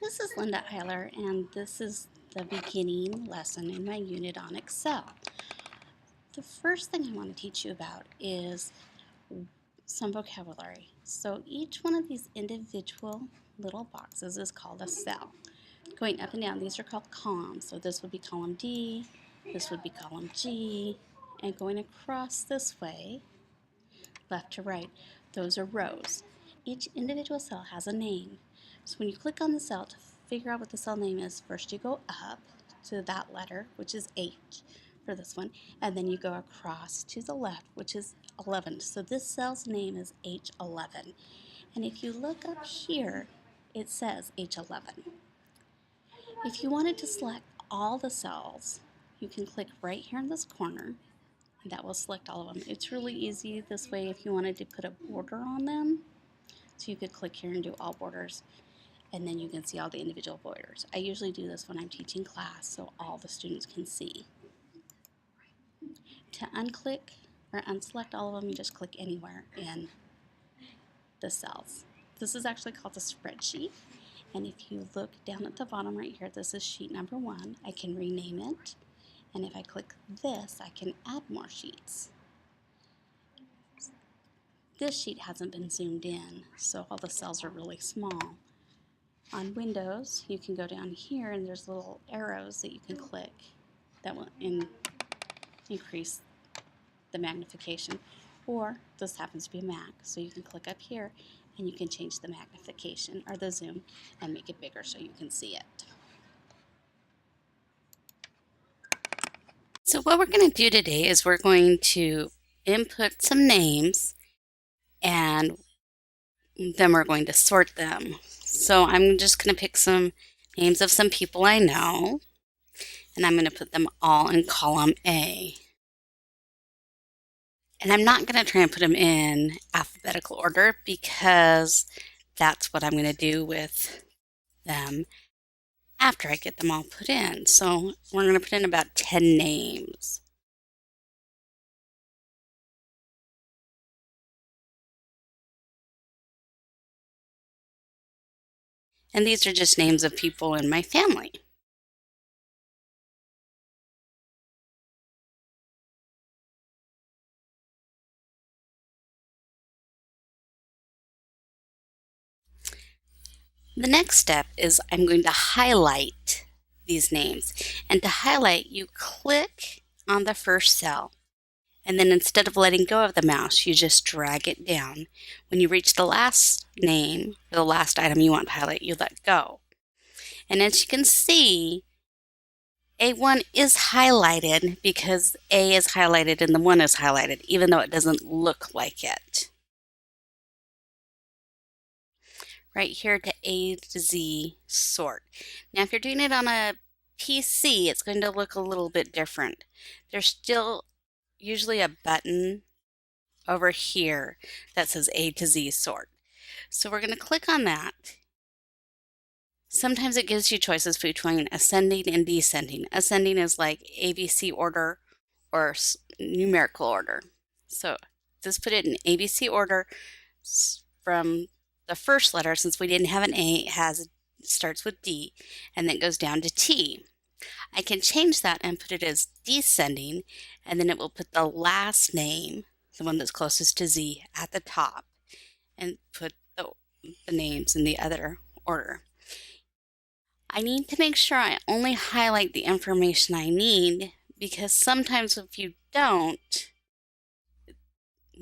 This is Linda Eiler, and this is the beginning lesson in my unit on Excel. The first thing I want to teach you about is some vocabulary. So each one of these individual little boxes is called a cell. Going up and down, these are called columns. So this would be column D, this would be column G, and going across this way, left to right, those are rows. Each individual cell has a name. So when you click on the cell to figure out what the cell name is, first you go up to that letter, which is H for this one, and then you go across to the left, which is 11. So this cell's name is H11. And if you look up here, it says H11. If you wanted to select all the cells, you can click right here in this corner, and that will select all of them. It's really easy this way if you wanted to put a border on them. So you could click here and do all borders, and then you can see all the individual borders. I usually do this when I'm teaching class so all the students can see. To unclick or unselect all of them, you just click anywhere in the cells. This is actually called a spreadsheet, and if you look down at the bottom right here, this is sheet number 1. I can rename it, and if I click this, I can add more sheets. This sheet hasn't been zoomed in, so all the cells are really small. On Windows, you can go down here and there's little arrows that you can click that will increase the magnification. Or this happens to be a Mac, so you can click up here and you can change the magnification or the zoom and make it bigger so you can see it. So what we're going to do today is we're going to input some names and then we're going to sort them. So I'm just going to pick some names of some people I know, and I'm going to put them all in column A. And I'm not going to try and put them in alphabetical order because that's what I'm going to do with them after I get them all put in. So we're going to put in about 10 names. And these are just names of people in my family. The next step is I'm going to highlight these names. And to highlight, you click on the first cell. And then instead of letting go of the mouse, you just drag it down. When you reach the last name, or the last item you want to highlight, you let go. And as you can see, A1 is highlighted because A is highlighted and the 1 is highlighted, even though it doesn't look like it. Right here to A to Z sort. Now if you're doing it on a PC, it's going to look a little bit different. There's still usually a button over here that says A to Z sort. So we're going to click on that. Sometimes it gives you choices between ascending and descending. Ascending is like ABC order or numerical order. So just put it in ABC order from the first letter. Since we didn't have an A, it starts with D and then goes down to T. I can change that and put it as descending, and then it will put the last name, the one that's closest to Z, at the top, and put the names in the other order. I need to make sure I only highlight the information I need, because sometimes if you don't,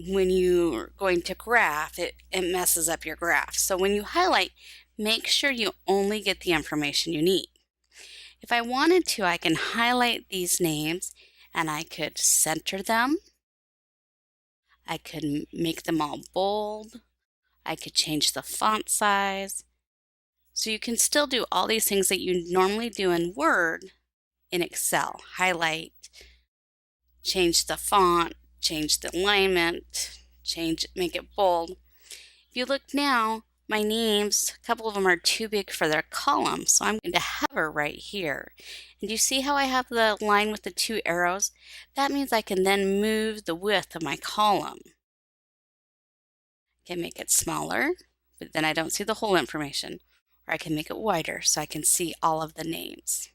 when you're going to graph, it messes up your graph. So when you highlight, make sure you only get the information you need. If I wanted to, I can highlight these names and I could center them. I could make them all bold. I could change the font size. So you can still do all these things that you normally do in Word in Excel. Highlight, change the font, change the alignment, make it bold. If you look now, my names, a couple of them are too big for their column, so I'm going to hover right here. And you see how I have the line with the 2 arrows? That means I can then move the width of my column. I can make it smaller, but then I don't see the whole information. or I can make it wider so I can see all of the names.